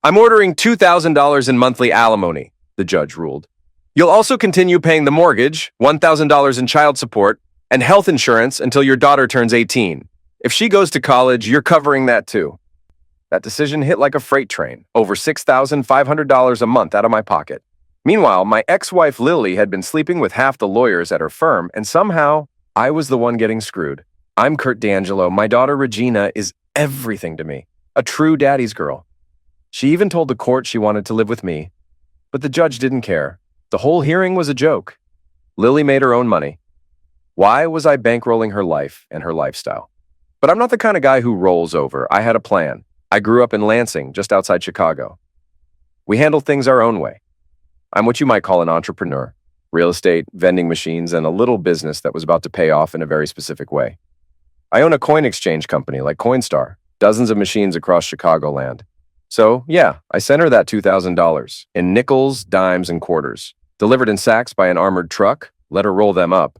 I'm ordering $2,000 in monthly alimony, the judge ruled. You'll also continue paying the mortgage, $1,000 in child support, and health insurance until your daughter turns 18. If she goes to college, you're covering that too. That decision hit like a freight train, over $6,500 a month out of my pocket. Meanwhile, my ex-wife Lily had been sleeping with half the lawyers at her firm, and somehow, I was the one getting screwed. I'm Kurt D'Angelo. My daughter Regina is everything to me. A true daddy's girl. She even told the court she wanted to live with me. But the judge didn't care. The whole hearing was a joke. Lily made her own money. Why was I bankrolling her life and her lifestyle? But I'm not the kind of guy who rolls over. I had a plan. I grew up in Lansing, just outside Chicago. We handle things our own way. I'm what you might call an entrepreneur. Real estate, vending machines, and a little business that was about to pay off in a very specific way. I own a coin exchange company like Coinstar, dozens of machines across Chicagoland. So, yeah, I sent her that $2,000 in nickels, dimes, and quarters, delivered in sacks by an armored truck, let her roll them up.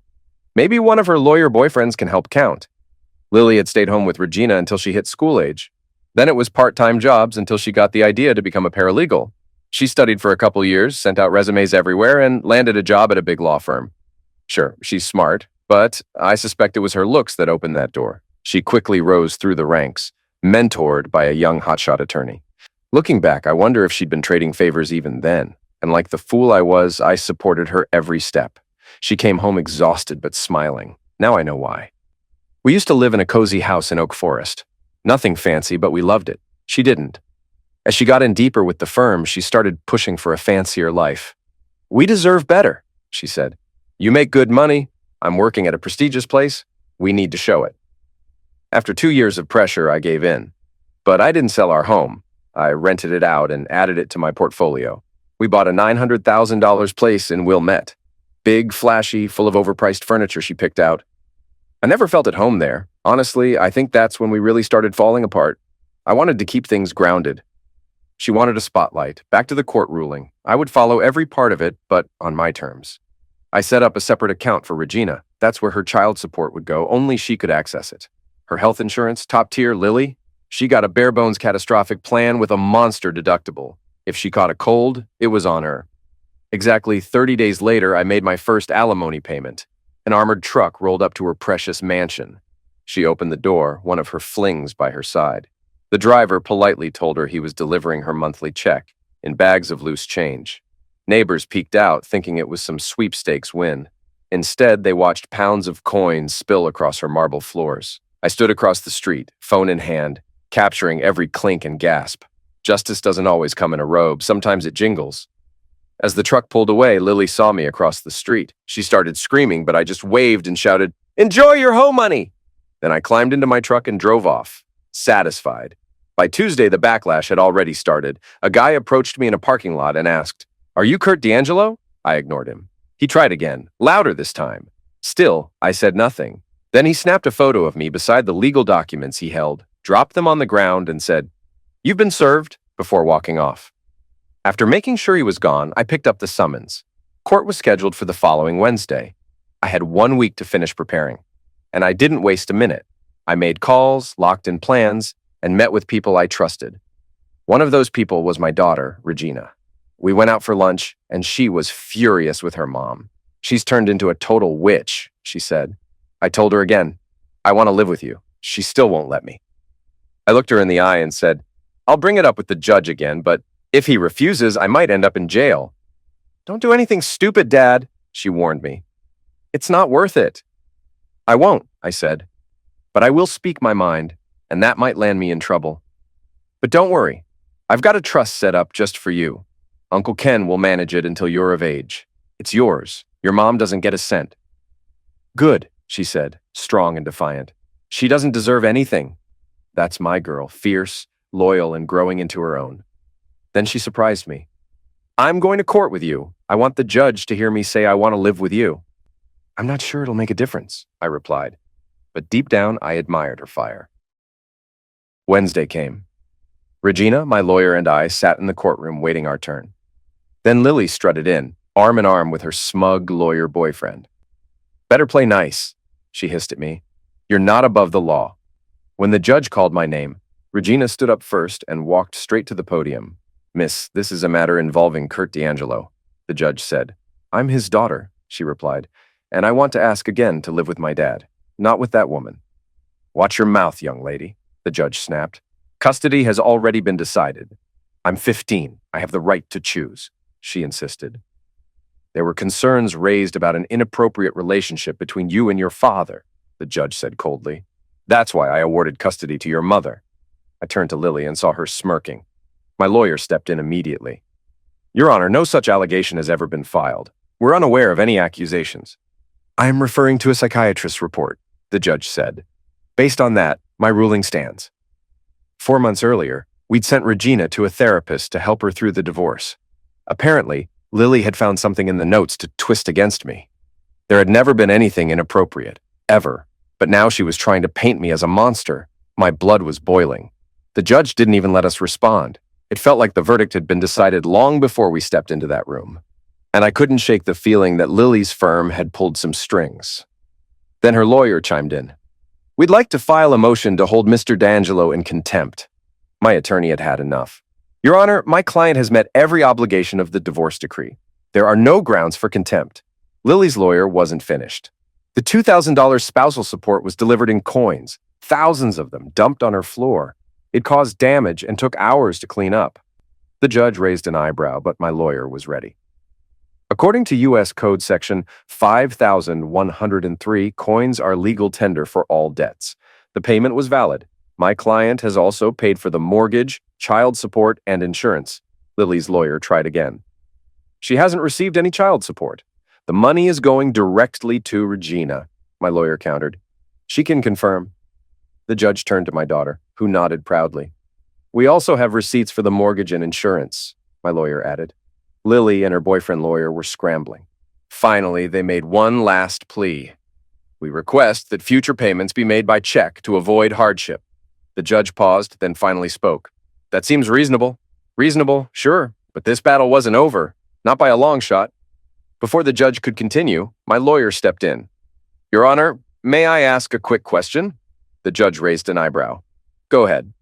Maybe one of her lawyer boyfriends can help count. Lily had stayed home with Regina until she hit school age. Then it was part-time jobs until she got the idea to become a paralegal. She studied for a couple years, sent out resumes everywhere, and landed a job at a big law firm. Sure, she's smart, but I suspect it was her looks that opened that door. She quickly rose through the ranks, mentored by a young hotshot attorney. Looking back, I wonder if she'd been trading favors even then. And like the fool I was, I supported her every step. She came home exhausted but smiling. Now I know why. We used to live in a cozy house in Oak Forest. Nothing fancy, but we loved it. She didn't. As she got in deeper with the firm, she started pushing for a fancier life. We deserve better, she said. You make good money. I'm working at a prestigious place. We need to show it. After 2 years of pressure, I gave in. But I didn't sell our home. I rented it out and added it to my portfolio. We bought a $900,000 place in Wilmette. Big, flashy, full of overpriced furniture she picked out. I never felt at home there. Honestly, I think that's when we really started falling apart. I wanted to keep things grounded. She wanted a spotlight. Back to the court ruling. I would follow every part of it, but on my terms. I set up a separate account for Regina. That's where her child support would go. Only she could access it. Her health insurance, top tier, Lily, she got a bare-bones catastrophic plan with a monster deductible. If she caught a cold, it was on her. Exactly 30 days later, I made my first alimony payment. An armored truck rolled up to her precious mansion. She opened the door, one of her flings by her side. The driver politely told her he was delivering her monthly check, in bags of loose change. Neighbors peeked out, thinking it was some sweepstakes win. Instead, they watched pounds of coins spill across her marble floors. I stood across the street, phone in hand, capturing every clink and gasp. Justice doesn't always come in a robe, sometimes it jingles. As the truck pulled away, Lily saw me across the street. She started screaming, but I just waved and shouted, "Enjoy your home money!" Then I climbed into my truck and drove off, satisfied. By Tuesday, the backlash had already started. A guy approached me in a parking lot and asked, "Are you Kurt D'Angelo?" I ignored him. He tried again, louder this time. Still, I said nothing. Then he snapped a photo of me beside the legal documents he held, dropped them on the ground, and said, "You've been served," before walking off. After making sure he was gone, I picked up the summons. Court was scheduled for the following Wednesday. I had 1 week to finish preparing, and I didn't waste a minute. I made calls, locked in plans, and met with people I trusted. One of those people was my daughter, Regina. We went out for lunch, and she was furious with her mom. "She's turned into a total witch," she said. I told her again, "I want to live with you." She still won't let me. I looked her in the eye and said, "I'll bring it up with the judge again, but if he refuses, I might end up in jail." "Don't do anything stupid, Dad," she warned me. "It's not worth it." "I won't," I said, "but I will speak my mind, and that might land me in trouble. But don't worry, I've got a trust set up just for you. Uncle Ken will manage it until you're of age. It's yours. Your mom doesn't get a cent." "Good," she said, strong and defiant. "She doesn't deserve anything." That's my girl, fierce, loyal, and growing into her own. Then she surprised me. "I'm going to court with you. I want the judge to hear me say I want to live with you." "I'm not sure it'll make a difference," I replied. But deep down, I admired her fire. Wednesday came. Regina, my lawyer, and I sat in the courtroom waiting our turn. Then Lily strutted in, arm in arm with her smug lawyer boyfriend. "Better play nice," she hissed at me. "You're not above the law." When the judge called my name, Regina stood up first and walked straight to the podium. Miss, this is a matter involving Kurt D'Angelo, the judge said. I'm his daughter, she replied, and I want to ask again to live with my dad, not with that woman. Watch your mouth, young lady, the judge snapped. Custody has already been decided. I'm 15. I have the right to choose, she insisted. There were concerns raised about an inappropriate relationship between you and your father, the judge said coldly. That's why I awarded custody to your mother. I turned to Lily and saw her smirking. My lawyer stepped in immediately. Your Honor, no such allegation has ever been filed. We're unaware of any accusations. I am referring to a psychiatrist's report, the judge said. Based on that, my ruling stands. 4 months earlier, we'd sent Regina to a therapist to help her through the divorce. Apparently, Lily had found something in the notes to twist against me. There had never been anything inappropriate, ever, but now she was trying to paint me as a monster. My blood was boiling. The judge didn't even let us respond. It felt like the verdict had been decided long before we stepped into that room. And I couldn't shake the feeling that Lily's firm had pulled some strings. Then her lawyer chimed in. We'd like to file a motion to hold Mr. D'Angelo in contempt. My attorney had had enough. Your Honor, my client has met every obligation of the divorce decree. There are no grounds for contempt. Lily's lawyer wasn't finished. The $2,000 spousal support was delivered in coins, thousands of them dumped on her floor. It caused damage and took hours to clean up. The judge raised an eyebrow, but my lawyer was ready. According to U.S. Code Section 5103, coins are legal tender for all debts. The payment was valid. My client has also paid for the mortgage, child support, and insurance. Lily's lawyer tried again. She hasn't received any child support. The money is going directly to Regina, my lawyer countered. She can confirm. The judge turned to my daughter, who nodded proudly. We also have receipts for the mortgage and insurance, my lawyer added. Lily and her boyfriend lawyer were scrambling. Finally, they made one last plea. We request that future payments be made by check to avoid hardship. The judge paused, then finally spoke. That seems reasonable. Reasonable, sure, but this battle wasn't over, not by a long shot. Before the judge could continue, my lawyer stepped in. Your Honor, may I ask a quick question? The judge raised an eyebrow. Go ahead.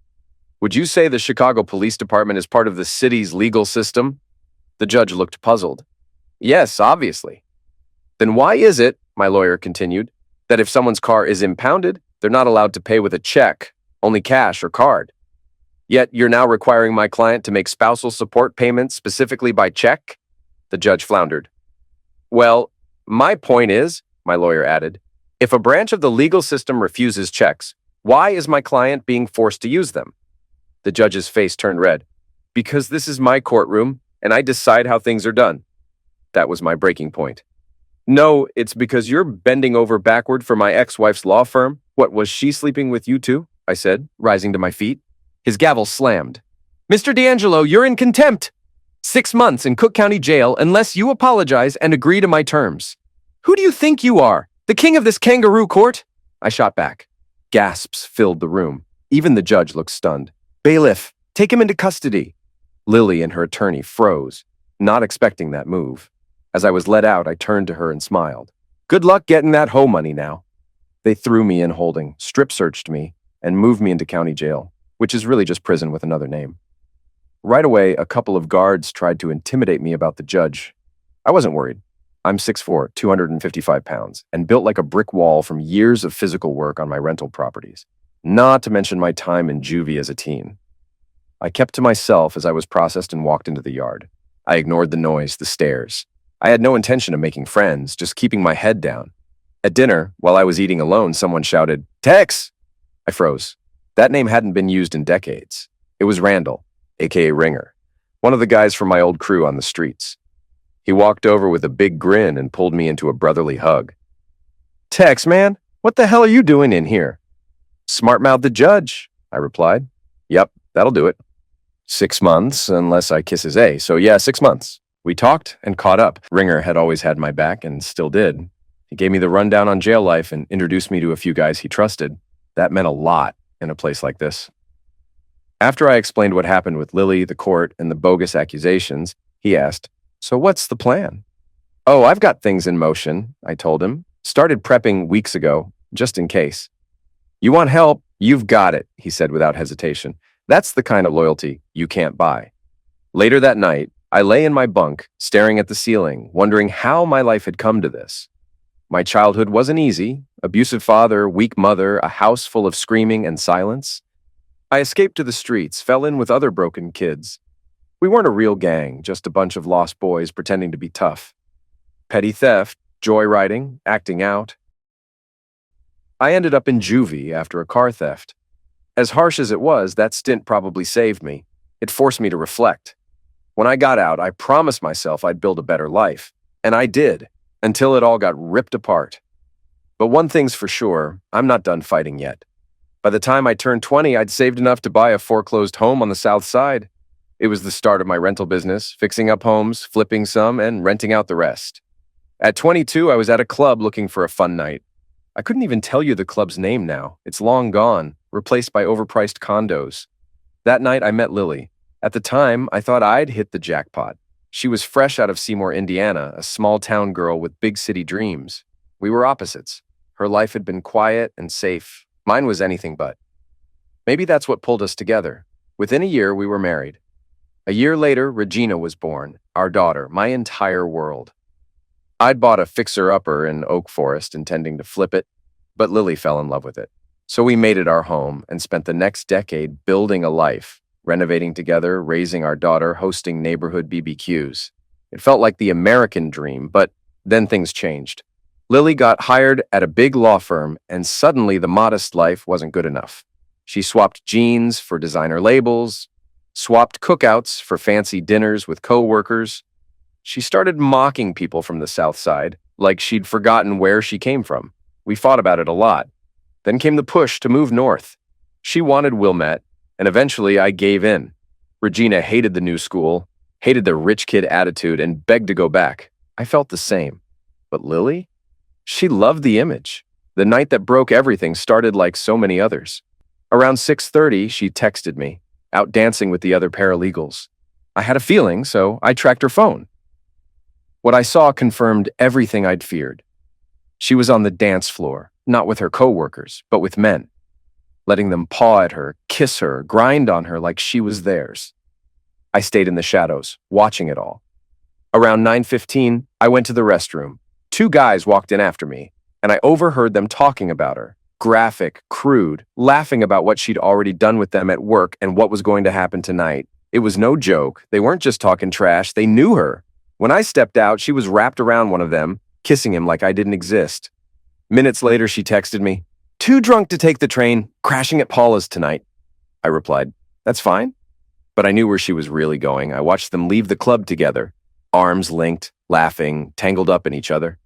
Would you say the Chicago Police Department is part of the city's legal system? The judge looked puzzled. Yes, obviously. Then why is it, my lawyer continued, that if someone's car is impounded, they're not allowed to pay with a check, only cash or card? Yet you're now requiring my client to make spousal support payments specifically by check? The judge floundered. Well, my point is, my lawyer added, if a branch of the legal system refuses checks, why is my client being forced to use them? The judge's face turned red. Because this is my courtroom, and I decide how things are done. That was my breaking point. No, it's because you're bending over backward for my ex-wife's law firm. What, was she sleeping with you too? I said, rising to my feet. His gavel slammed. Mr. D'Angelo, you're in contempt. 6 months in Cook County Jail unless you apologize and agree to my terms. Who do you think you are? The king of this kangaroo court? I shot back. Gasps filled the room. Even the judge looked stunned. Bailiff, take him into custody. Lily and her attorney froze, not expecting that move. As I was let out, I turned to her and smiled. Good luck getting that hoe money now. They threw me in holding, strip-searched me, and moved me into county jail, which is really just prison with another name. Right away, a couple of guards tried to intimidate me about the judge. I wasn't worried. I'm 6'4", 255 pounds, and built like a brick wall from years of physical work on my rental properties, not to mention my time in juvie as a teen. I kept to myself as I was processed and walked into the yard. I ignored the noise, the stares. I had no intention of making friends, just keeping my head down. At dinner, while I was eating alone, someone shouted, Tex! I froze. That name hadn't been used in decades. It was Randall, aka Ringer, one of the guys from my old crew on the streets. He walked over with a big grin and pulled me into a brotherly hug. Tex, man, what the hell are you doing in here? Smart-mouthed the judge, I replied. Yep, that'll do it. 6 months, unless I kiss his A, so yeah, 6 months. We talked and caught up. Ringer had always had my back and still did. He gave me the rundown on jail life and introduced me to a few guys he trusted. That meant a lot in a place like this. After I explained what happened with Lily, the court, and the bogus accusations, he asked, So what's the plan? Oh, I've got things in motion, I told him. Started prepping weeks ago, just in case. You want help? You've got it, he said without hesitation. That's the kind of loyalty you can't buy. Later that night, I lay in my bunk, staring at the ceiling, wondering how my life had come to this. My childhood wasn't easy. Abusive father, weak mother, a house full of screaming and silence. I escaped to the streets, fell in with other broken kids. We weren't a real gang, just a bunch of lost boys pretending to be tough. Petty theft, joyriding, acting out. I ended up in juvie after a car theft. As harsh as it was, that stint probably saved me. It forced me to reflect. When I got out, I promised myself I'd build a better life. And I did, until it all got ripped apart. But one thing's for sure, I'm not done fighting yet. By the time I turned 20, I'd saved enough to buy a foreclosed home on the south side. It was the start of my rental business, fixing up homes, flipping some, and renting out the rest. At 22, I was at a club looking for a fun night. I couldn't even tell you the club's name now. It's long gone, replaced by overpriced condos. That night, I met Lily. At the time, I thought I'd hit the jackpot. She was fresh out of Seymour, Indiana, a small-town girl with big city dreams. We were opposites. Her life had been quiet and safe. Mine was anything but. Maybe that's what pulled us together. Within a year, we were married. A year later, Regina was born, our daughter, my entire world. I'd bought a fixer-upper in Oak Forest, intending to flip it, but Lily fell in love with it. So we made it our home and spent the next decade building a life, renovating together, raising our daughter, hosting neighborhood BBQs. It felt like the American dream, but then things changed. Lily got hired at a big law firm, and suddenly the modest life wasn't good enough. She swapped jeans for designer labels, swapped cookouts for fancy dinners with coworkers. She started mocking people from the South Side, like she'd forgotten where she came from. We fought about it a lot. Then came the push to move north. She wanted Wilmette, and eventually I gave in. Regina hated the new school, hated the rich kid attitude, and begged to go back. I felt the same. But Lily? She loved the image. The night that broke everything started like so many others. Around 6:30, she texted me, out dancing with the other paralegals. I had a feeling, so I tracked her phone. What I saw confirmed everything I'd feared. She was on the dance floor, not with her coworkers, but with men, letting them paw at her, kiss her, grind on her like she was theirs. I stayed in the shadows, watching it all. Around 9:15, I went to the restroom. 2 guys walked in after me, and I overheard them talking about her. Graphic, crude, laughing about what she'd already done with them at work and what was going to happen tonight. It was no joke. They weren't just talking trash. They knew her. When I stepped out, she was wrapped around one of them, kissing him like I didn't exist. Minutes later, she texted me, "Too drunk to take the train, crashing at Paula's tonight." I replied, "That's fine." But I knew where she was really going. I watched them leave the club together, arms linked, laughing, tangled up in each other.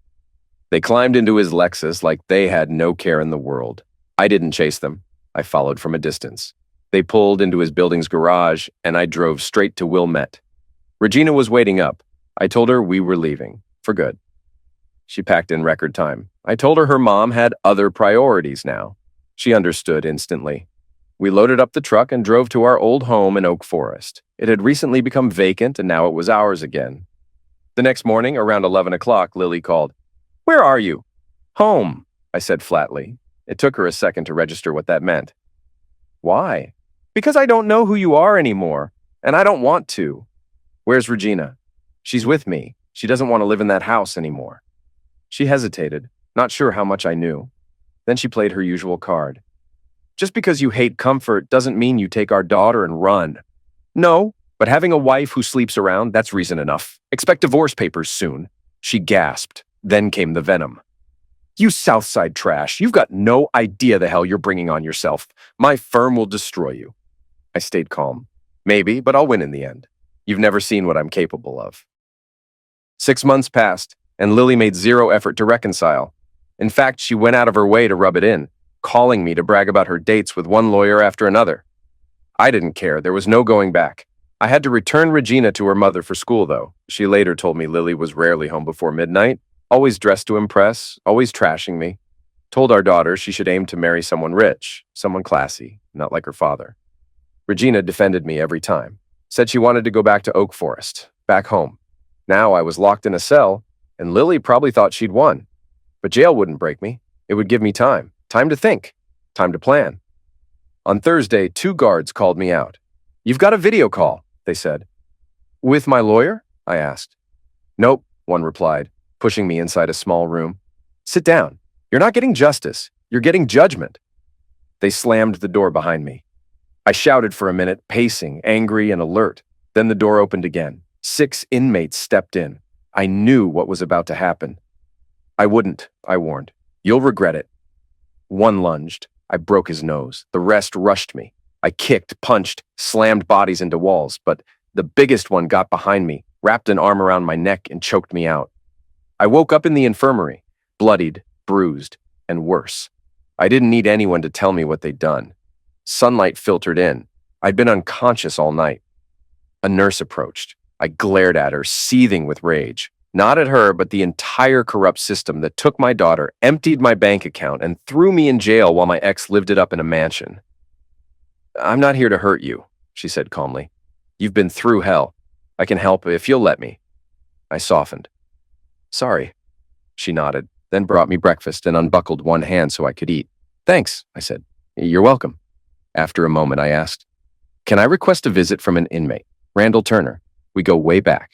They climbed into his Lexus like they had no care in the world. I didn't chase them. I followed from a distance. They pulled into his building's garage, and I drove straight to Wilmette. Regina was waiting up. I told her we were leaving, for good. She packed in record time. I told her mom had other priorities now. She understood instantly. We loaded up the truck and drove to our old home in Oak Forest. It had recently become vacant, and now it was ours again. The next morning, around 11 o'clock, Lily called. "Where are you?" "Home," I said flatly. It took her a second to register what that meant. "Why?" "Because I don't know who you are anymore, and I don't want to." "Where's Regina?" "She's with me. She doesn't want to live in that house anymore." She hesitated, not sure how much I knew. Then she played her usual card. "Just because you hate comfort doesn't mean you take our daughter and run." "No, but having a wife who sleeps around, that's reason enough. Expect divorce papers soon." She gasped. Then came the venom. "You Southside trash, you've got no idea the hell you're bringing on yourself. My firm will destroy you." I stayed calm. "Maybe, but I'll win in the end. You've never seen what I'm capable of." 6 months passed, and Lily made zero effort to reconcile. In fact, she went out of her way to rub it in, calling me to brag about her dates with one lawyer after another. I didn't care. There was no going back. I had to return Regina to her mother for school, though. She later told me Lily was rarely home before midnight, always dressed to impress, always trashing me. Told our daughter she should aim to marry someone rich, someone classy, not like her father. Regina defended me every time. Said she wanted to go back to Oak Forest, back home. Now I was locked in a cell, and Lily probably thought she'd won. But jail wouldn't break me. It would give me time to think, time to plan. On Thursday, 2 guards called me out. "You've got a video call," they said. With my lawyer? I asked. Nope, one replied, pushing me inside a small room. Sit down. You're not getting justice. You're getting judgment. They slammed the door behind me. I shouted for a minute, pacing, angry and alert. Then the door opened again. 6 inmates stepped in. I knew what was about to happen. I wouldn't, I warned. You'll regret it. One lunged. I broke his nose. The rest rushed me. I kicked, punched, slammed bodies into walls, but the biggest one got behind me, wrapped an arm around my neck, and choked me out. I woke up in the infirmary, bloodied, bruised, and worse. I didn't need anyone to tell me what they'd done. Sunlight filtered in. I'd been unconscious all night. A nurse approached. I glared at her, seething with rage. Not at her, but the entire corrupt system that took my daughter, emptied my bank account, and threw me in jail while my ex lived it up in a mansion. I'm not here to hurt you, she said calmly. You've been through hell. I can help if you'll let me. I softened. Sorry. She nodded, then brought me breakfast and unbuckled one hand so I could eat. Thanks, I said. You're welcome. After a moment, I asked, can I request a visit from an inmate, Randall Turner? We go way back.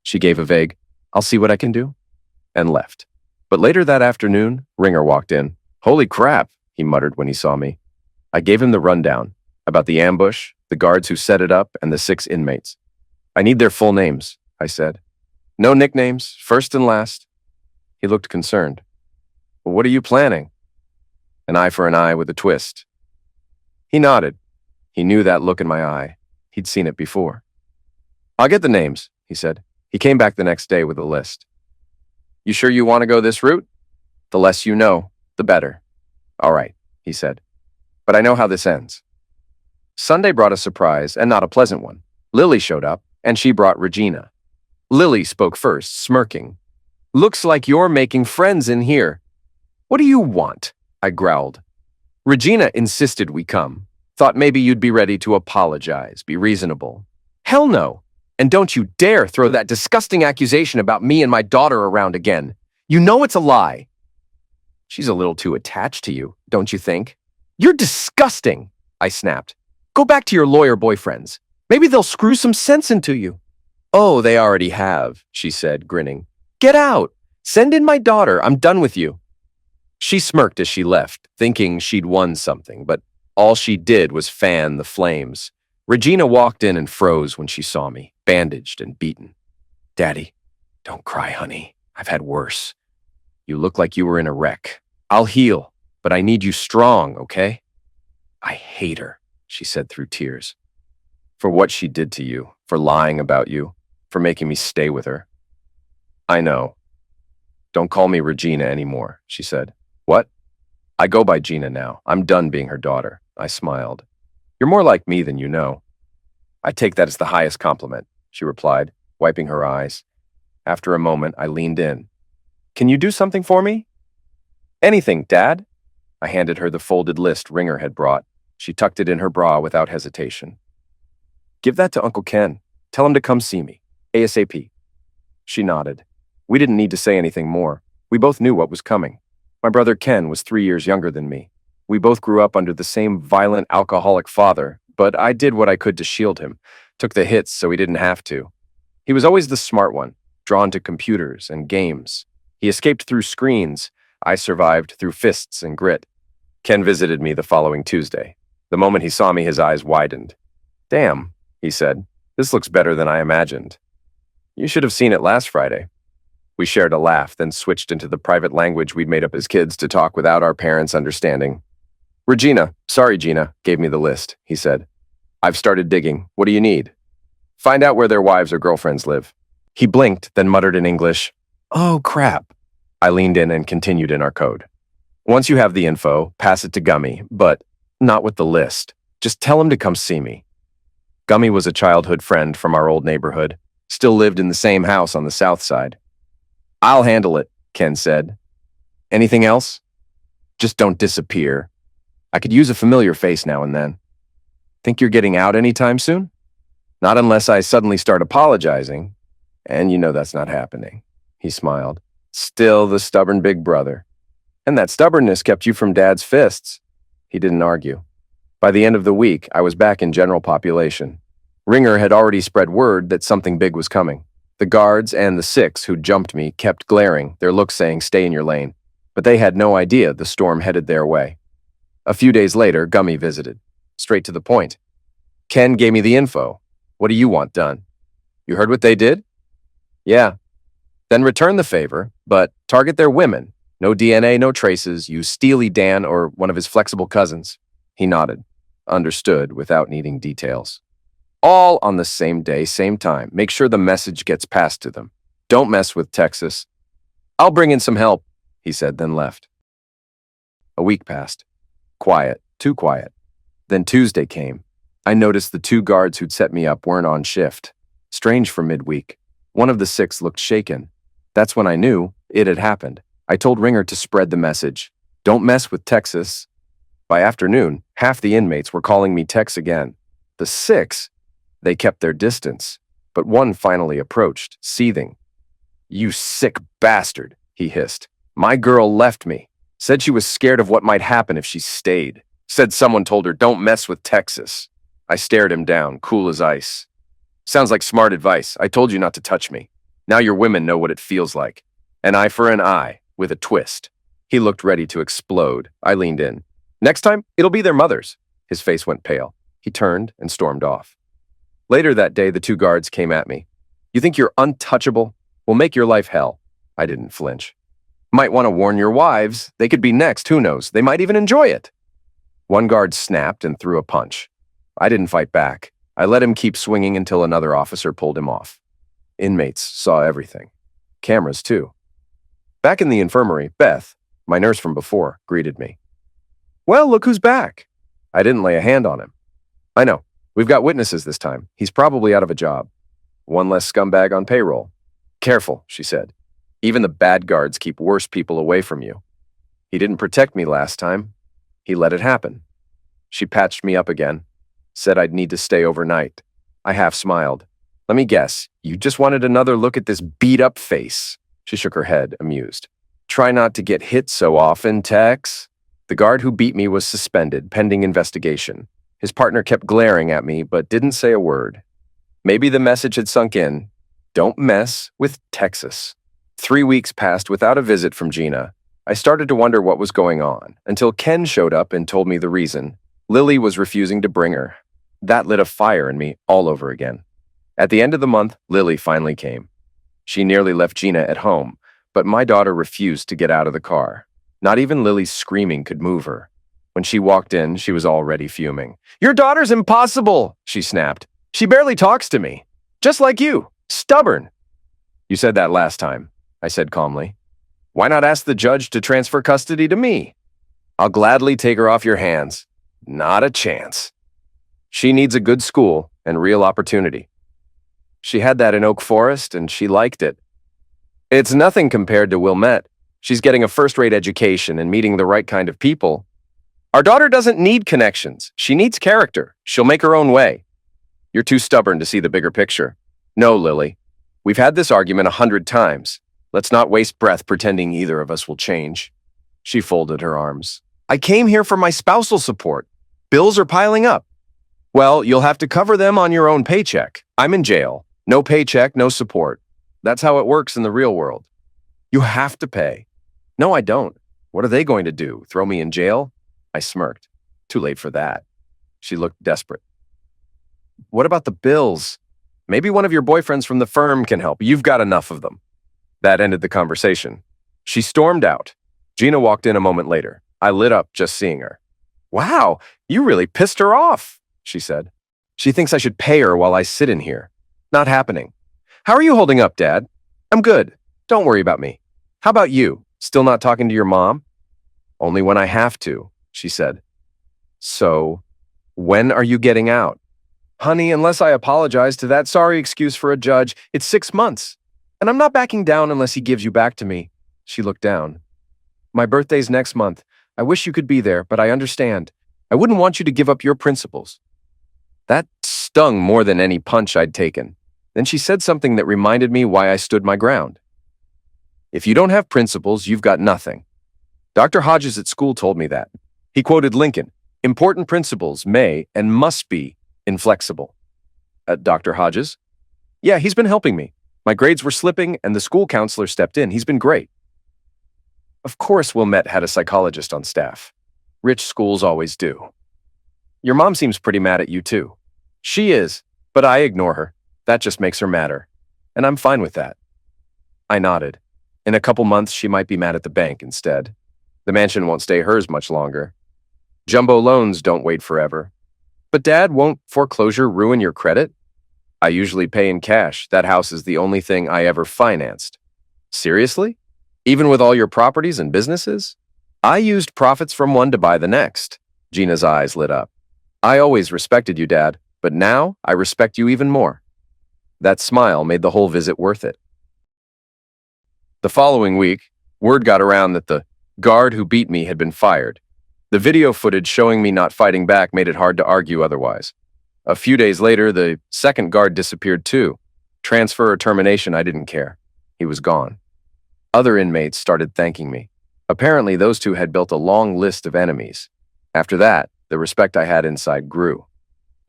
She gave a vague, I'll see what I can do, and left. But later that afternoon, Ringer walked in. Holy crap, he muttered when he saw me. I gave him the rundown about the ambush, the guards who set it up, and the 6 inmates. I need their full names, I said. No nicknames, first and last. He looked concerned. Well, what are you planning? An eye for an eye with a twist. He nodded. He knew that look in my eye. He'd seen it before. I'll get the names, he said. He came back the next day with a list. You sure you want to go this route? The less you know, the better. All right, he said. But I know how this ends. Sunday brought a surprise, and not a pleasant one. Lily showed up, and she brought Regina. Lily spoke first, smirking. Looks like you're making friends in here. What do you want? I growled. Regina insisted we come. Thought maybe you'd be ready to apologize, be reasonable. Hell no. And don't you dare throw that disgusting accusation about me and my daughter around again. You know it's a lie. She's a little too attached to you, don't you think? You're disgusting, I snapped. Go back to your lawyer boyfriends. Maybe they'll screw some sense into you. Oh, they already have, she said, grinning. Get out. Send in my daughter. I'm done with you. She smirked as she left, thinking she'd won something, but all she did was fan the flames. Regina walked in and froze when she saw me, bandaged and beaten. Daddy, don't cry, honey. I've had worse. You look like you were in a wreck. I'll heal, but I need you strong, okay? I hate her, she said through tears. For what she did to you, for lying about you, for making me stay with her. I know. Don't call me Regina anymore, she said. What? I go by Gina now. I'm done being her daughter. I smiled. You're more like me than you know. I take that as the highest compliment, she replied, wiping her eyes. After a moment, I leaned in. Can you do something for me? Anything, Dad. I handed her the folded list Ringer had brought. She tucked it in her bra without hesitation. Give that to Uncle Ken. Tell him to come see me. ASAP. She nodded. We didn't need to say anything more. We both knew what was coming. My brother Ken was 3 years younger than me. We both grew up under the same violent alcoholic father, but I did what I could to shield him, took the hits so he didn't have to. He was always the smart one, drawn to computers and games. He escaped through screens. I survived through fists and grit. Ken visited me the following Tuesday. The moment he saw me, his eyes widened. Damn, he said, this looks better than I imagined. You should have seen it last Friday. We shared a laugh, then switched into the private language we'd made up as kids to talk without our parents understanding. Regina, sorry Gina, gave me the list, he said. I've started digging. What do you need? Find out where their wives or girlfriends live. He blinked, then muttered in English, Oh, crap. I leaned in and continued in our code. Once you have the info, pass it to Gummy, but not with the list. Just tell him to come see me. Gummy was a childhood friend from our old neighborhood, still lived in the same house on the south side. I'll handle it, Ken said. Anything else? Just don't disappear. I could use a familiar face now and then. Think you're getting out anytime soon? Not unless I suddenly start apologizing. And you know that's not happening. He smiled. Still the stubborn big brother. And that stubbornness kept you from Dad's fists. He didn't argue. By the end of the week, I was back in general population. Ringer had already spread word that something big was coming. The guards and the six who jumped me kept glaring, their looks saying, "Stay in your lane." But they had no idea the storm headed their way. A few days later, Gummy visited. Straight to the point. "Ken gave me the info. What do you want done?" "You heard what they did?" "Yeah." "Then return the favor, but target their women. No DNA, no traces. Use Steely Dan or one of his flexible cousins." He nodded. Understood without needing details. "All on the same day, same time. Make sure the message gets passed to them. Don't mess with Texas." "I'll bring in some help," he said, then left. A week passed. Quiet, too quiet. Then Tuesday came. I noticed the two guards who'd set me up weren't on shift. Strange for midweek. One of the six looked shaken. That's when I knew it had happened. I told Ringer to spread the message. Don't mess with Texas. By afternoon, half the inmates were calling me Tex again. The six, they kept their distance, but one finally approached, seething. "You sick bastard," he hissed. "My girl left me. Said she was scared of what might happen if she stayed. Said someone told her, 'Don't mess with Texas.'" I stared him down, cool as ice. "Sounds like smart advice. I told you not to touch me. Now your women know what it feels like. An eye for an eye, with a twist." He looked ready to explode. I leaned in. "Next time, it'll be their mothers." His face went pale. He turned and stormed off. Later that day, the two guards came at me. "You think you're untouchable? We'll make your life hell." I didn't flinch. "Might want to warn your wives. They could be next, who knows? They might even enjoy it." One guard snapped and threw a punch. I didn't fight back. I let him keep swinging until another officer pulled him off. Inmates saw everything. Cameras, too. Back in the infirmary, Beth, my nurse from before, greeted me. "Well, look who's back." I didn't lay a hand on him. "I know. We've got witnesses this time. He's probably out of a job. One less scumbag on payroll." "Careful," she said. "Even the bad guards keep worse people away from you. He didn't protect me last time. He let it happen." She patched me up again. Said I'd need to stay overnight. I half smiled. "Let me guess, you just wanted another look at this beat-up face." She shook her head, amused. "Try not to get hit so often, Tex." The guard who beat me was suspended, pending investigation. His partner kept glaring at me, but didn't say a word. Maybe the message had sunk in. Don't mess with Texas. 3 weeks passed without a visit from Gina. I started to wonder what was going on, until Ken showed up and told me the reason. Lily was refusing to bring her. That lit a fire in me all over again. At the end of the month, Lily finally came. She nearly left Gina at home, but my daughter refused to get out of the car. Not even Lily's screaming could move her. When she walked in, she was already fuming. "Your daughter's impossible," she snapped. "She barely talks to me. Just like you. Stubborn." "You said that last time," I said calmly. "Why not ask the judge to transfer custody to me? I'll gladly take her off your hands." "Not a chance. She needs a good school and real opportunity." She had that in Oak Forest, and she liked it. "It's nothing compared to Wilmette. She's getting a first-rate education and meeting the right kind of people. Our daughter doesn't need connections. She needs character. She'll make her own way." "You're too stubborn to see the bigger picture." "No, Lily. We've had this argument 100 times. Let's not waste breath pretending either of us will change." She folded her arms. "I came here for my spousal support. Bills are piling up." "Well, you'll have to cover them on your own paycheck. I'm in jail. No paycheck, no support. That's how it works in the real world." "You have to pay." "No, I don't. What are they going to do? Throw me in jail?" I smirked. "Too late for that." She looked desperate. "What about the bills? Maybe one of your boyfriends from the firm can help. You've got enough of them." That ended the conversation. She stormed out. Gina walked in a moment later. I lit up just seeing her. "Wow, you really pissed her off," she said. "She thinks I should pay her while I sit in here. Not happening." "How are you holding up, Dad?" "I'm good. Don't worry about me." "How about you? Still not talking to your mom?" "Only when I have to," she said. "So, when are you getting out?" "Honey, unless I apologize to that sorry excuse for a judge, it's 6 months. And I'm not backing down unless he gives you back to me." She looked down. "My birthday's next month. I wish you could be there, but I understand. I wouldn't want you to give up your principles." That stung more than any punch I'd taken. Then she said something that reminded me why I stood my ground. "If you don't have principles, you've got nothing. Dr. Hodges at school told me that. He quoted Lincoln, 'Important principles may and must be inflexible.' At Dr. Hodges? Yeah, he's been helping me. My grades were slipping, and the school counselor stepped in. He's been great. Of course, Wilmette had a psychologist on staff. Rich schools always do. Your mom seems pretty mad at you, too. She is, but I ignore her. That just makes her madder. And I'm fine with that. I nodded. In a couple months, she might be mad at the bank instead. The mansion won't stay hers much longer. Jumbo loans don't wait forever. But Dad, won't foreclosure ruin your credit? I usually pay in cash. That house is the only thing I ever financed. Seriously? Even with all your properties and businesses? I used profits from one to buy the next. Gina's eyes lit up. I always respected you, Dad, but now I respect you even more. That smile made the whole visit worth it. The following week, word got around that the guard who beat me had been fired. The video footage showing me not fighting back made it hard to argue otherwise. A few days later, the second guard disappeared too. Transfer or termination, I didn't care. He was gone. Other inmates started thanking me. Apparently, those two had built a long list of enemies. After that, the respect I had inside grew.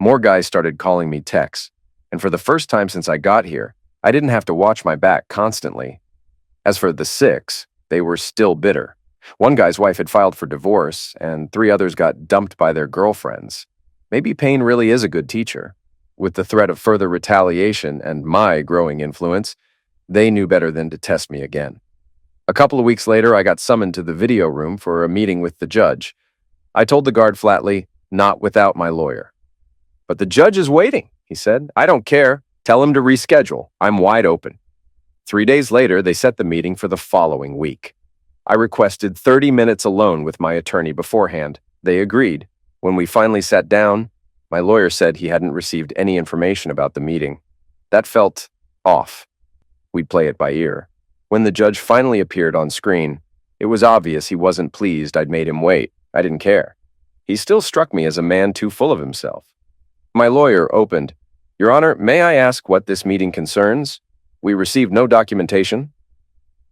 More guys started calling me Tex, and for the first time since I got here, I didn't have to watch my back constantly. As for the 6, they were still bitter. One guy's wife had filed for divorce, and 3 others got dumped by their girlfriends. Maybe pain really is a good teacher. With the threat of further retaliation and my growing influence, they knew better than to test me again. A couple of weeks later, I got summoned to the video room for a meeting with the judge. I told the guard flatly, not without my lawyer. But the judge is waiting, he said. I don't care. Tell him to reschedule. I'm wide open. 3 days later, they set the meeting for the following week. I requested 30 minutes alone with my attorney beforehand. They agreed. When we finally sat down, my lawyer said he hadn't received any information about the meeting. That felt off. We'd play it by ear. When the judge finally appeared on screen, it was obvious he wasn't pleased I'd made him wait. I didn't care. He still struck me as a man too full of himself. My lawyer opened. Your Honor, may I ask what this meeting concerns? We received no documentation.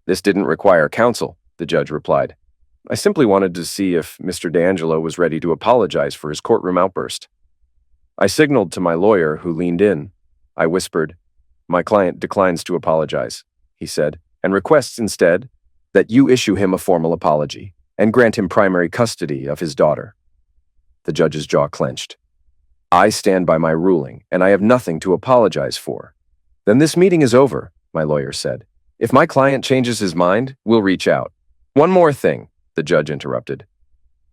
This didn't require counsel, the judge replied. I simply wanted to see if Mr. D'Angelo was ready to apologize for his courtroom outburst. I signaled to my lawyer, who leaned in. I whispered, My client declines to apologize, he said, and requests instead that you issue him a formal apology and grant him primary custody of his daughter. The judge's jaw clenched. I stand by my ruling, and I have nothing to apologize for. Then this meeting is over, my lawyer said. If my client changes his mind, we'll reach out. One more thing, the judge interrupted.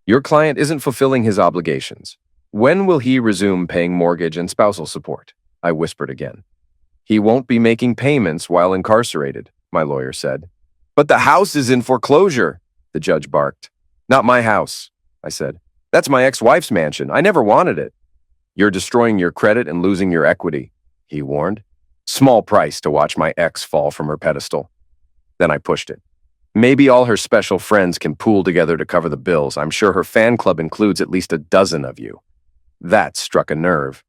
Your client isn't fulfilling his obligations. When will he resume paying mortgage and spousal support? I whispered again. He won't be making payments while incarcerated, my lawyer said. But the house is in foreclosure, the judge barked. Not my house, I said. That's my ex-wife's mansion. I never wanted it. You're destroying your credit and losing your equity, he warned. Small price to watch my ex fall from her pedestal. Then I pushed it. Maybe all her special friends can pool together to cover the bills. I'm sure her fan club includes at least a dozen of you. That struck a nerve.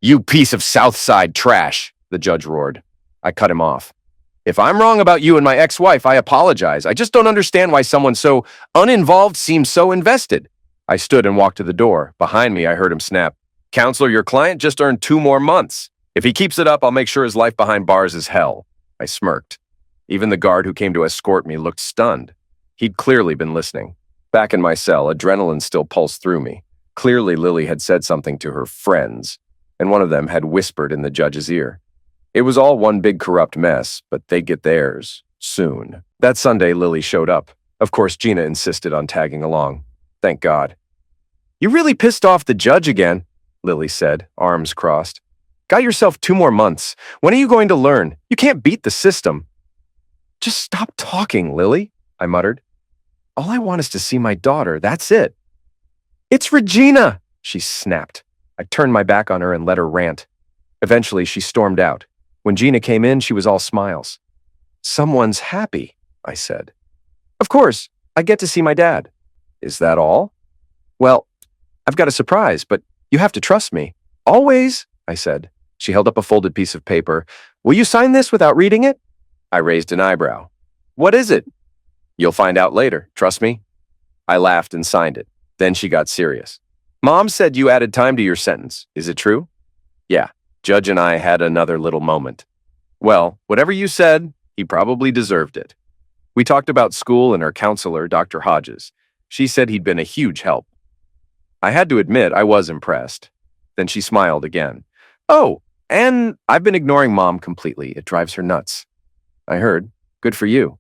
You piece of South Side trash, the judge roared. I cut him off. If I'm wrong about you and my ex-wife, I apologize. I just don't understand why someone so uninvolved seems so invested. I stood and walked to the door. Behind me, I heard him snap. Counselor, your client just earned 2 more months. If he keeps it up, I'll make sure his life behind bars is hell. I smirked. Even the guard who came to escort me looked stunned. He'd clearly been listening. Back in my cell, adrenaline still pulsed through me. Clearly, Lily had said something to her friends, and one of them had whispered in the judge's ear. It was all one big corrupt mess, but they'd get theirs soon. That Sunday, Lily showed up. Of course, Gina insisted on tagging along. Thank God. You really pissed off the judge again, Lily said, arms crossed. Got yourself 2 more months. When are you going to learn? You can't beat the system. Just stop talking, Lily, I muttered. All I want is to see my daughter, that's it. It's Regina, she snapped. I turned my back on her and let her rant. Eventually, she stormed out. When Gina came in, she was all smiles. Someone's happy, I said. Of course, I get to see my dad. Is that all? Well, I've got a surprise, but you have to trust me. Always, I said. She held up a folded piece of paper. Will you sign this without reading it? I raised an eyebrow. What is it? You'll find out later, trust me. I laughed and signed it. Then she got serious. Mom said you added time to your sentence. Is it true? Yeah. Judge and I had another little moment. Well, whatever you said, he probably deserved it. We talked about school and her counselor, Dr. Hodges. She said he'd been a huge help. I had to admit I was impressed. Then she smiled again. Oh, and I've been ignoring Mom completely. It drives her nuts. I heard. Good for you.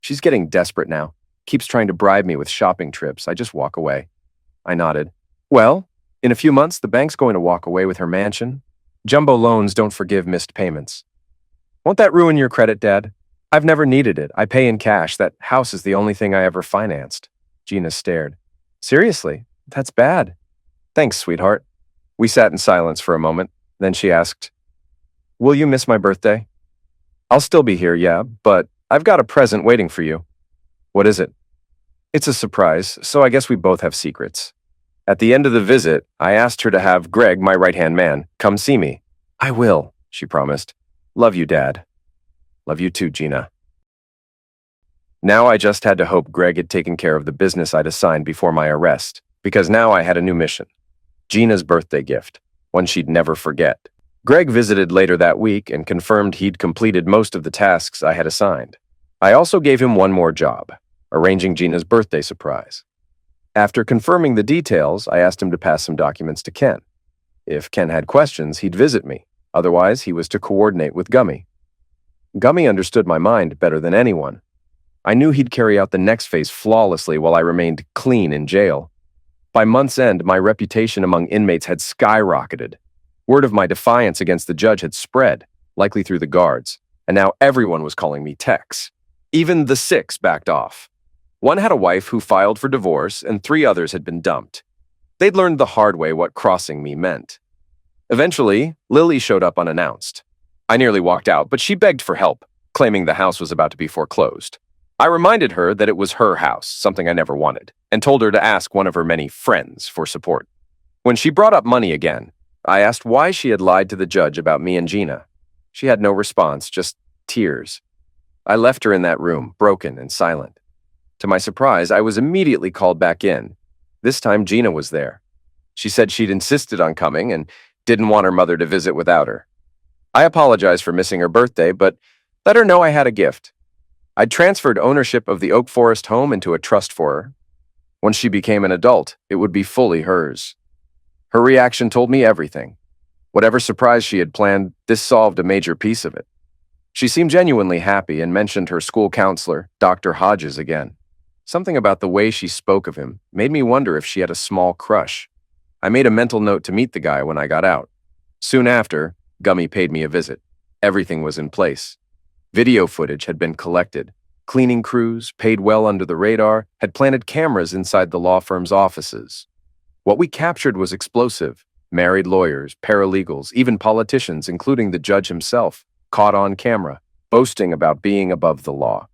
She's getting desperate now. Keeps trying to bribe me with shopping trips. I just walk away. I nodded. Well, in a few months, the bank's going to walk away with her mansion. Jumbo loans don't forgive missed payments. Won't that ruin your credit, Dad? I've never needed it. I pay in cash. That house is the only thing I ever financed. Gina stared. Seriously? That's bad. Thanks, sweetheart. We sat in silence for a moment. Then she asked, Will you miss my birthday? I'll still be here, yeah, but I've got a present waiting for you. What is it? It's a surprise, so I guess we both have secrets. At the end of the visit, I asked her to have Greg, my right-hand man, come see me. I will, she promised. Love you, Dad. Love you too, Gina. Now I just had to hope Greg had taken care of the business I'd assigned before my arrest, because now I had a new mission. Gina's birthday gift, one she'd never forget. Greg visited later that week and confirmed he'd completed most of the tasks I had assigned. I also gave him one more job, arranging Gina's birthday surprise. After confirming the details, I asked him to pass some documents to Ken. If Ken had questions, he'd visit me. Otherwise, he was to coordinate with Gummy. Gummy understood my mind better than anyone. I knew he'd carry out the next phase flawlessly while I remained clean in jail. By month's end, my reputation among inmates had skyrocketed. Word of my defiance against the judge had spread, likely through the guards, and now everyone was calling me Tex. Even the 6 backed off. One had a wife who filed for divorce, and 3 others had been dumped. They'd learned the hard way what crossing me meant. Eventually, Lily showed up unannounced. I nearly walked out, but she begged for help, claiming the house was about to be foreclosed. I reminded her that it was her house, something I never wanted, and told her to ask one of her many friends for support. When she brought up money again, I asked why she had lied to the judge about me and Gina. She had no response, just tears. I left her in that room, broken and silent. To my surprise, I was immediately called back in. This time, Gina was there. She said she'd insisted on coming and didn't want her mother to visit without her. I apologized for missing her birthday, but let her know I had a gift. I'd transferred ownership of the Oak Forest home into a trust for her. Once she became an adult, it would be fully hers. Her reaction told me everything. Whatever surprise she had planned, this solved a major piece of it. She seemed genuinely happy and mentioned her school counselor, Dr. Hodges, again. Something about the way she spoke of him made me wonder if she had a small crush. I made a mental note to meet the guy when I got out. Soon after, Gummy paid me a visit. Everything was in place. Video footage had been collected. Cleaning crews, paid well under the radar, had planted cameras inside the law firm's offices. What we captured was explosive. Married lawyers, paralegals, even politicians, including the judge himself, caught on camera, boasting about being above the law.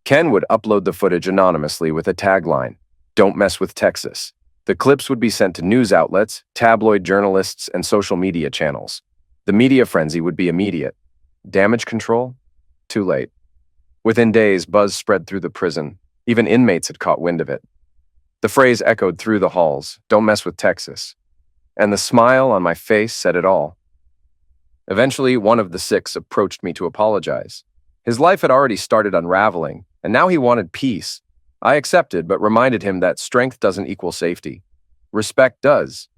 Ken would upload the footage anonymously with a tagline, "Don't mess with Texas." The clips would be sent to news outlets, tabloid journalists, and social media channels. The media frenzy would be immediate. Damage control? Too late. Within days, buzz spread through the prison. Even inmates had caught wind of it. The phrase echoed through the halls, "Don't mess with Texas." And the smile on my face said it all. Eventually, one of the 6 approached me to apologize. His life had already started unraveling, and now he wanted peace. I accepted, but reminded him that strength doesn't equal safety. Respect does.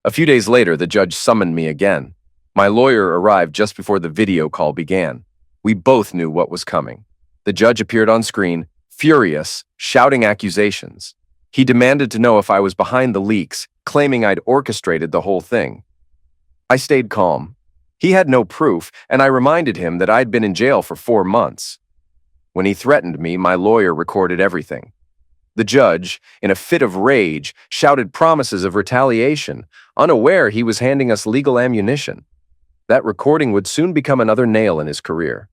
A few days later, the judge summoned me again. My lawyer arrived just before the video call began. We both knew what was coming. The judge appeared on screen, furious, shouting accusations. He demanded to know if I was behind the leaks, claiming I'd orchestrated the whole thing. I stayed calm. He had no proof, and I reminded him that I'd been in jail for 4 months. When he threatened me, my lawyer recorded everything. The judge, in a fit of rage, shouted promises of retaliation, unaware he was handing us legal ammunition. That recording would soon become another nail in his career.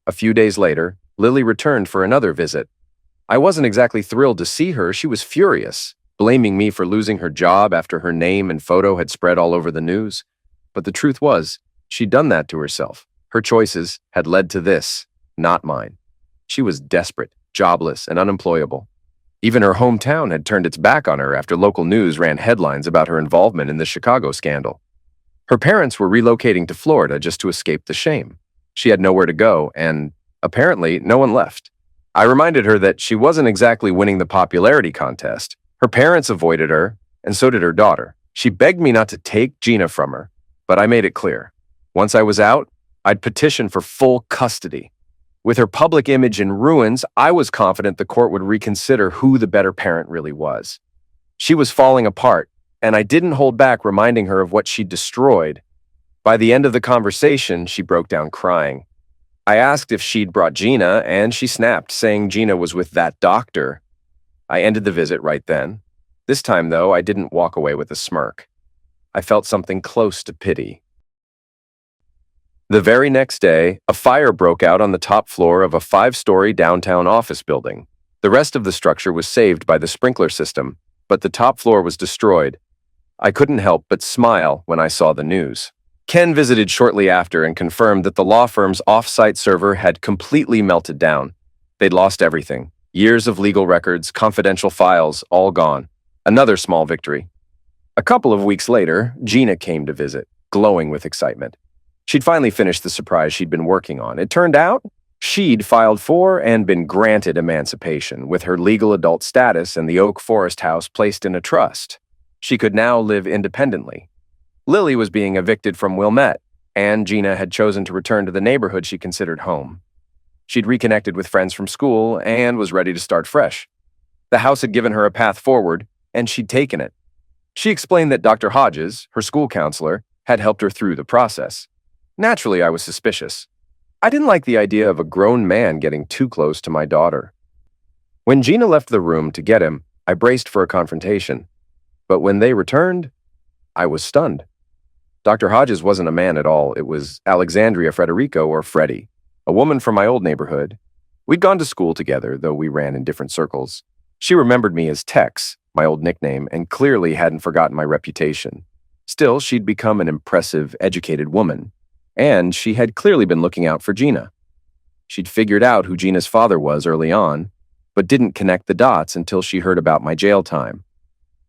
A few days later, Lily returned for another visit. I wasn't exactly thrilled to see her. She was furious, blaming me for losing her job after her name and photo had spread all over the news. But the truth was, she'd done that to herself. Her choices had led to this, not mine. She was desperate, jobless, and unemployable. Even her hometown had turned its back on her after local news ran headlines about her involvement in the Chicago scandal. Her parents were relocating to Florida just to escape the shame. She had nowhere to go, and apparently no one left. I reminded her that she wasn't exactly winning the popularity contest. Her parents avoided her, and so did her daughter. She begged me not to take Gina from her, but I made it clear. Once I was out, I'd petition for full custody. With her public image in ruins, I was confident the court would reconsider who the better parent really was. She was falling apart, and I didn't hold back reminding her of what she'd destroyed. By the end of the conversation, she broke down crying. I asked if she'd brought Gina, and she snapped, saying Gina was with that doctor. I ended the visit right then. This time, though, I didn't walk away with a smirk. I felt something close to pity. The very next day, a fire broke out on the top floor of a 5-story downtown office building. The rest of the structure was saved by the sprinkler system, but the top floor was destroyed. I couldn't help but smile when I saw the news. Ken visited shortly after and confirmed that the law firm's off-site server had completely melted down. They'd lost everything. Years of legal records, confidential files, all gone. Another small victory. A couple of weeks later, Gina came to visit, glowing with excitement. She'd finally finished the surprise she'd been working on. It turned out she'd filed for and been granted emancipation, with her legal adult status and the Oak Forest house placed in a trust. She could now live independently. Lily was being evicted from Wilmette, and Gina had chosen to return to the neighborhood she considered home. She'd reconnected with friends from school and was ready to start fresh. The house had given her a path forward, and she'd taken it. She explained that Dr. Hodges, her school counselor, had helped her through the process. Naturally, I was suspicious. I didn't like the idea of a grown man getting too close to my daughter. When Gina left the room to get him, I braced for a confrontation. But when they returned, I was stunned. Dr. Hodges wasn't a man at all. It was Alexandria Frederico, or Freddie, a woman from my old neighborhood. We'd gone to school together, though we ran in different circles. She remembered me as Tex, my old nickname, and clearly hadn't forgotten my reputation. Still, she'd become an impressive, educated woman. And she had clearly been looking out for Gina. She'd figured out who Gina's father was early on, but didn't connect the dots until she heard about my jail time.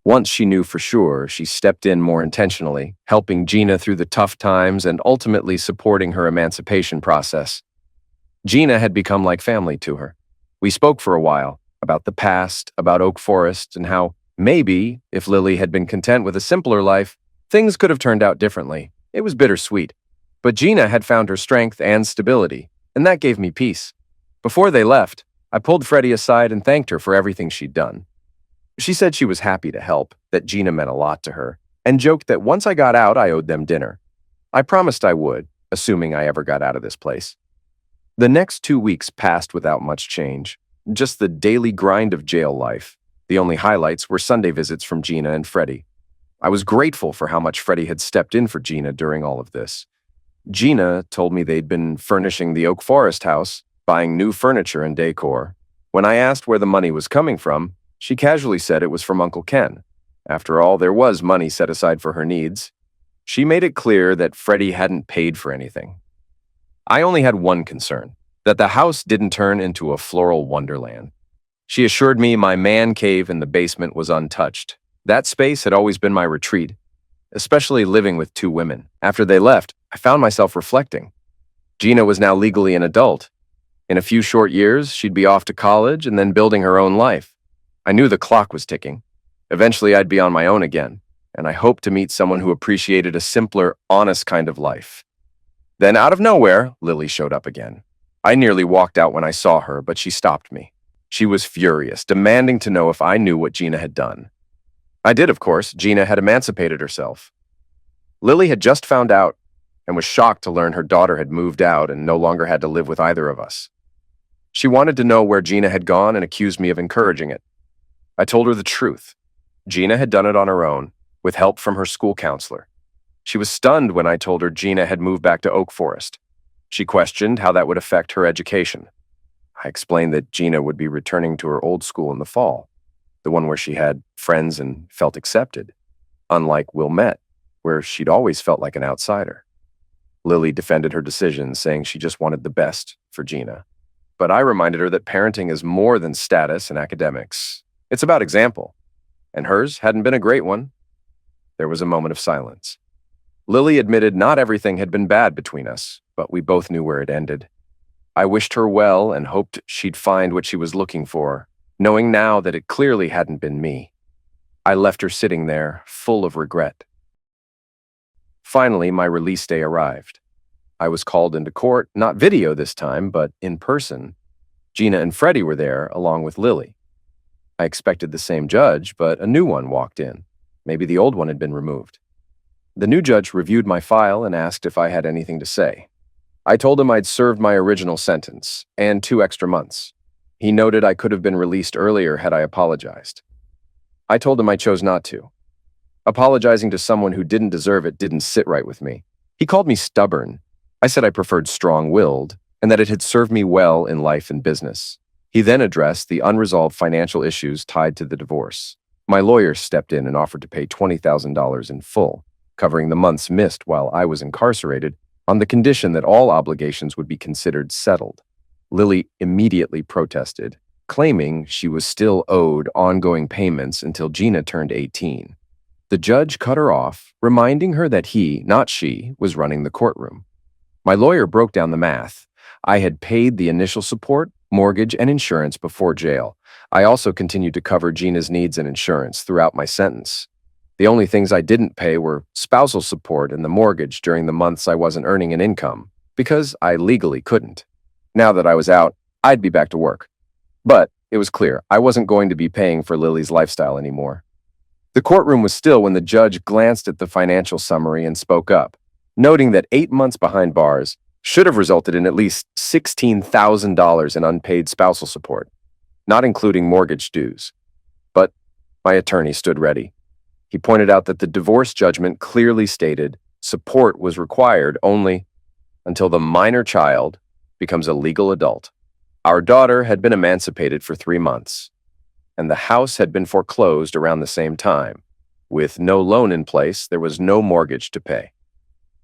Once she knew for sure, she stepped in more intentionally, helping Gina through the tough times and ultimately supporting her emancipation process. Gina had become like family to her. We spoke for a while about the past, about Oak Forest, and how maybe, if Lily had been content with a simpler life, things could have turned out differently. It was bittersweet. But Gina had found her strength and stability, and that gave me peace. Before they left, I pulled Freddie aside and thanked her for everything she'd done. She said she was happy to help, that Gina meant a lot to her, and joked that once I got out, I owed them dinner. I promised I would, assuming I ever got out of this place. The next 2 weeks passed without much change, just the daily grind of jail life. The only highlights were Sunday visits from Gina and Freddie. I was grateful for how much Freddie had stepped in for Gina during all of this. Gina told me they'd been furnishing the Oak Forest house, buying new furniture and decor. When I asked where the money was coming from, she casually said it was from Uncle Ken. After all, there was money set aside for her needs. She made it clear that Freddie hadn't paid for anything. I only had one concern, that the house didn't turn into a floral wonderland. She assured me my man cave in the basement was untouched. That space had always been my retreat, especially living with 2 women. After they left, I found myself reflecting. Gina was now legally an adult. In a few short years, she'd be off to college and then building her own life. I knew the clock was ticking. Eventually, I'd be on my own again, and I hoped to meet someone who appreciated a simpler, honest kind of life. Then, out of nowhere, Lily showed up again. I nearly walked out when I saw her, but she stopped me. She was furious, demanding to know if I knew what Gina had done. I did, of course. Gina had emancipated herself. Lily had just found out and was shocked to learn her daughter had moved out and no longer had to live with either of us. She wanted to know where Gina had gone and accused me of encouraging it. I told her the truth. Gina had done it on her own, with help from her school counselor. She was stunned when I told her Gina had moved back to Oak Forest. She questioned how that would affect her education. I explained that Gina would be returning to her old school in the fall, the one where she had friends and felt accepted, unlike Wilmette, where she'd always felt like an outsider. Lily defended her decision, saying she just wanted the best for Gina. But I reminded her that parenting is more than status and academics. It's about example. And hers hadn't been a great one. There was a moment of silence. Lily admitted not everything had been bad between us, but we both knew where it ended. I wished her well and hoped she'd find what she was looking for, knowing now that it clearly hadn't been me. I left her sitting there, full of regret. Finally, my release day arrived. I was called into court, not video this time, but in person. Gina and Freddie were there, along with Lily. I expected the same judge, but a new one walked in. Maybe the old one had been removed. The new judge reviewed my file and asked if I had anything to say. I told him I'd served my original sentence, and 2 extra months. He noted I could have been released earlier had I apologized. I told him I chose not to. Apologizing to someone who didn't deserve it didn't sit right with me. He called me stubborn. I said I preferred strong-willed, and that it had served me well in life and business. He then addressed the unresolved financial issues tied to the divorce. My lawyer stepped in and offered to pay $20,000 in full, covering the months missed while I was incarcerated, on the condition that all obligations would be considered settled. Lily immediately protested, claiming she was still owed ongoing payments until Gina turned 18. The judge cut her off, reminding her that he, not she, was running the courtroom. My lawyer broke down the math. I had paid the initial support, mortgage, and insurance before jail. I also continued to cover Gina's needs and insurance throughout my sentence. The only things I didn't pay were spousal support and the mortgage during the months I wasn't earning an income, because I legally couldn't. Now that I was out, I'd be back to work. But it was clear I wasn't going to be paying for Lily's lifestyle anymore. The courtroom was still when the judge glanced at the financial summary and spoke up, noting that 8 months behind bars should have resulted in at least $16,000 in unpaid spousal support, not including mortgage dues. But my attorney stood ready. He pointed out that the divorce judgment clearly stated support was required only until the minor child becomes a legal adult. Our daughter had been emancipated for 3 months, and the house had been foreclosed around the same time. With no loan in place, there was no mortgage to pay.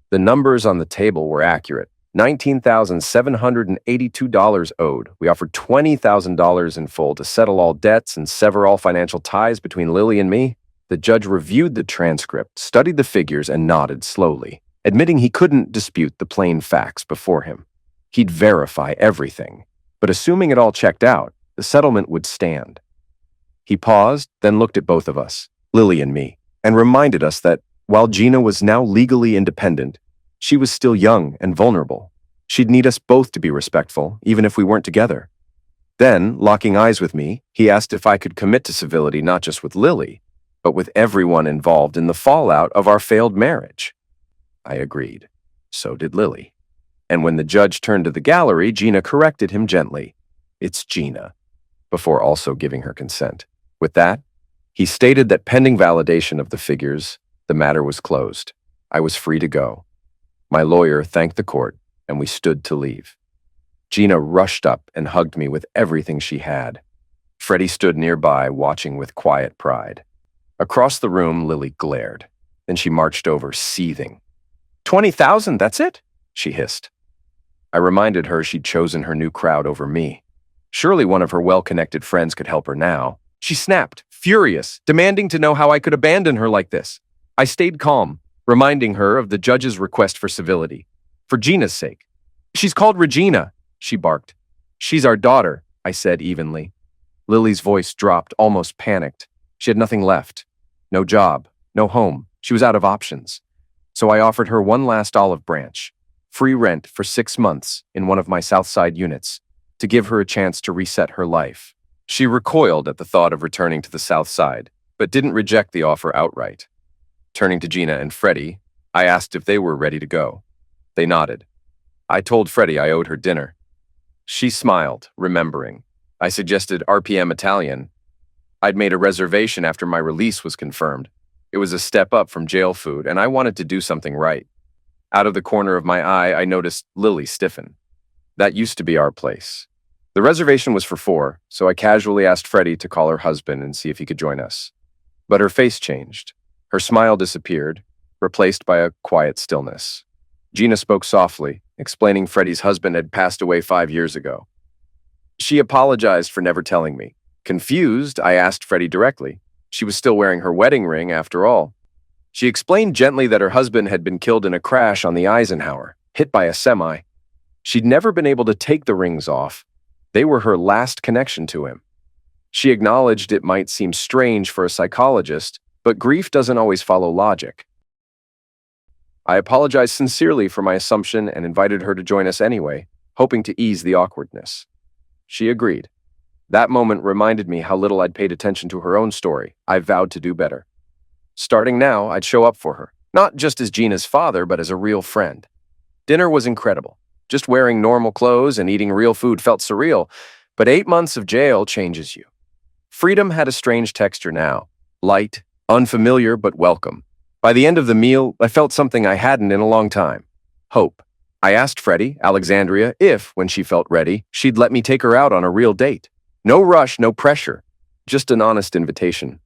The numbers on the table were accurate. $19,782 owed. We offered $20,000 in full to settle all debts and sever all financial ties between Lily and me. The judge reviewed the transcript, studied the figures, and nodded slowly, admitting he couldn't dispute the plain facts before him. He'd verify everything, but assuming it all checked out, the settlement would stand. He paused, then looked at both of us, Lily and me, and reminded us that while Gina was now legally independent, she was still young and vulnerable. She'd need us both to be respectful, even if we weren't together. Then, locking eyes with me, he asked if I could commit to civility not just with Lily, but with everyone involved in the fallout of our failed marriage. I agreed. So did Lily. And when the judge turned to the gallery, Gina corrected him gently. "It's Gina," before also giving her consent. With that, he stated that pending validation of the figures, the matter was closed. I was free to go. My lawyer thanked the court, and we stood to leave. Gina rushed up and hugged me with everything she had. Freddie stood nearby, watching with quiet pride. Across the room, Lily glared. Then she marched over, seething. "20,000, that's it?" she hissed. I reminded her she'd chosen her new crowd over me. Surely one of her well-connected friends could help her now. She snapped, furious, demanding to know how I could abandon her like this. I stayed calm, reminding her of the judge's request for civility. For Gina's sake. "She's called Regina," she barked. "She's our daughter," I said evenly. Lily's voice dropped, almost panicked. She had nothing left. No job, no home. She was out of options. So I offered her one last olive branch, free rent for 6 months in one of my Southside units, to give her a chance to reset her life. She recoiled at the thought of returning to the South Side, but didn't reject the offer outright. Turning to Gina and Freddie, I asked if they were ready to go. They nodded. I told Freddie I owed her dinner. She smiled, remembering. I suggested RPM Italian. I'd made a reservation after my release was confirmed. It was a step up from jail food, and I wanted to do something right. Out of the corner of my eye, I noticed Lily stiffen. That used to be our place. The reservation was for 4, so I casually asked Freddie to call her husband and see if he could join us. But her face changed. Her smile disappeared, replaced by a quiet stillness. Gina spoke softly, explaining Freddie's husband had passed away 5 years ago. She apologized for never telling me. Confused, I asked Freddie directly. She was still wearing her wedding ring after all. She explained gently that her husband had been killed in a crash on the Eisenhower, hit by a semi. She'd never been able to take the rings off. They were her last connection to him. She acknowledged it might seem strange for a psychologist, but grief doesn't always follow logic. I apologized sincerely for my assumption and invited her to join us anyway, hoping to ease the awkwardness. She agreed. That moment reminded me how little I'd paid attention to her own story. I vowed to do better. Starting now, I'd show up for her, not just as Gina's father, but as a real friend. Dinner was incredible. Just wearing normal clothes and eating real food felt surreal, but 8 months of jail changes you. Freedom had a strange texture now, light, unfamiliar, but welcome. By the end of the meal, I felt something I hadn't in a long time. Hope. I asked Freddie, Alexandria, if, when she felt ready, she'd let me take her out on a real date. No rush, no pressure. Just an honest invitation.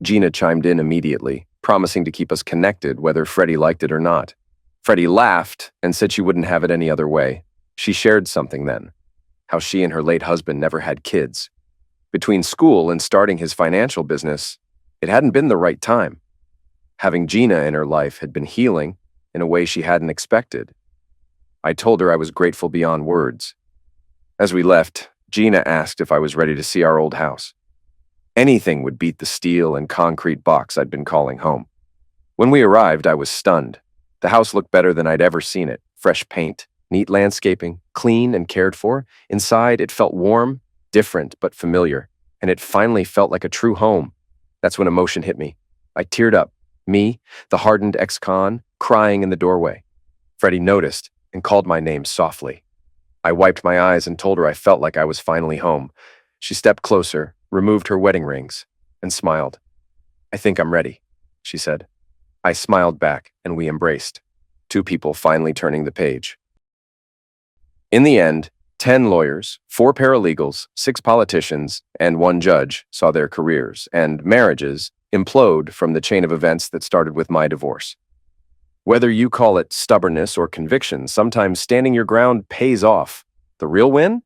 Gina chimed in immediately, promising to keep us connected whether Freddie liked it or not. Freddie laughed and said she wouldn't have it any other way. She shared something then, how she and her late husband never had kids. Between school and starting his financial business, it hadn't been the right time. Having Gina in her life had been healing in a way she hadn't expected. I told her I was grateful beyond words. As we left, Gina asked if I was ready to see our old house. Anything would beat the steel and concrete box I'd been calling home. When we arrived, I was stunned. The house looked better than I'd ever seen it. Fresh paint, neat landscaping, clean and cared for. Inside, it felt warm, different, but familiar, and it finally felt like a true home. That's when emotion hit me. I teared up, me, the hardened ex-con, crying in the doorway. Freddie noticed and called my name softly. I wiped my eyes and told her I felt like I was finally home. She stepped closer, removed her wedding rings, and smiled. "I think I'm ready," she said. I smiled back, and we embraced, two people finally turning the page. In the end, 10 lawyers, 4 paralegals, 6 politicians, and 1 judge saw their careers and marriages implode from the chain of events that started with my divorce. Whether you call it stubbornness or conviction, sometimes standing your ground pays off. The real win?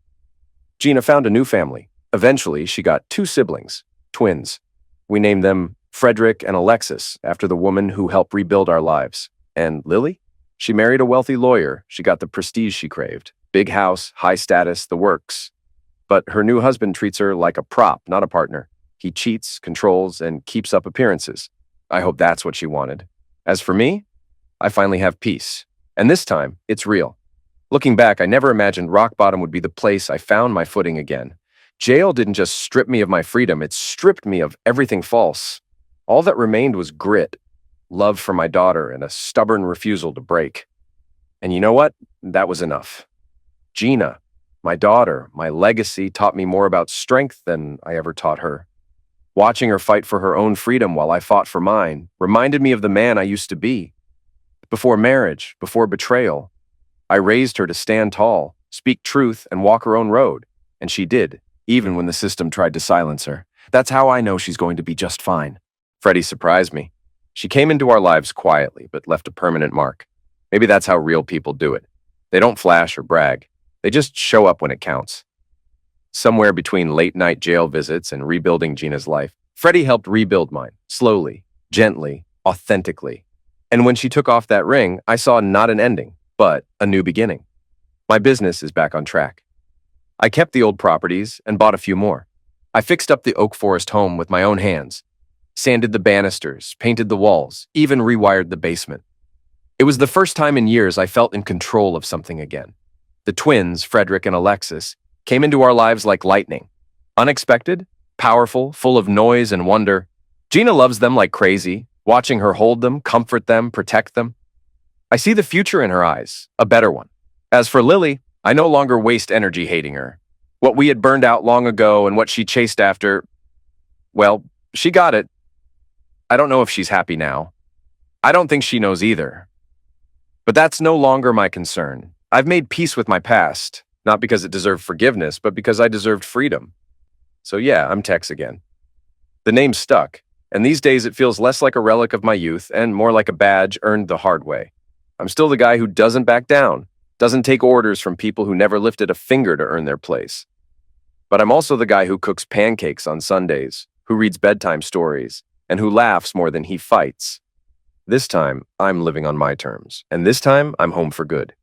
Gina found a new family. Eventually, she got 2 siblings, twins. We named them Frederick and Alexis, after the woman who helped rebuild our lives. And Lily? She married a wealthy lawyer. She got the prestige she craved. Big house, high status, the works. But her new husband treats her like a prop, not a partner. He cheats, controls, and keeps up appearances. I hope that's what she wanted. As for me, I finally have peace. And this time, it's real. Looking back, I never imagined rock bottom would be the place I found my footing again. Jail didn't just strip me of my freedom, it stripped me of everything false. All that remained was grit, love for my daughter, and a stubborn refusal to break. And you know what? That was enough. Gina, my daughter, my legacy, taught me more about strength than I ever taught her. Watching her fight for her own freedom while I fought for mine reminded me of the man I used to be. Before marriage, before betrayal, I raised her to stand tall, speak truth, and walk her own road. And she did, even when the system tried to silence her. That's how I know she's going to be just fine. Freddie surprised me. She came into our lives quietly, but left a permanent mark. Maybe that's how real people do it. They don't flash or brag. They just show up when it counts. Somewhere between late-night jail visits and rebuilding Gina's life, Freddie helped rebuild mine, slowly, gently, authentically. And when she took off that ring, I saw not an ending, but a new beginning. My business is back on track. I kept the old properties and bought a few more. I fixed up the Oak Forest home with my own hands, sanded the banisters, painted the walls, even rewired the basement. It was the first time in years I felt in control of something again. The twins, Frederick and Alexis, came into our lives like lightning. Unexpected, powerful, full of noise and wonder. Gina loves them like crazy, watching her hold them, comfort them, protect them. I see the future in her eyes, a better one. As for Lily, I no longer waste energy hating her. What we had burned out long ago and what she chased after, well, she got it. I don't know if she's happy now. I don't think she knows either. But that's no longer my concern. I've made peace with my past, not because it deserved forgiveness, but because I deserved freedom. So yeah, I'm Tex again. The name stuck, and these days it feels less like a relic of my youth and more like a badge earned the hard way. I'm still the guy who doesn't back down, doesn't take orders from people who never lifted a finger to earn their place. But I'm also the guy who cooks pancakes on Sundays, who reads bedtime stories, and who laughs more than he fights. This time, I'm living on my terms. And this time, I'm home for good.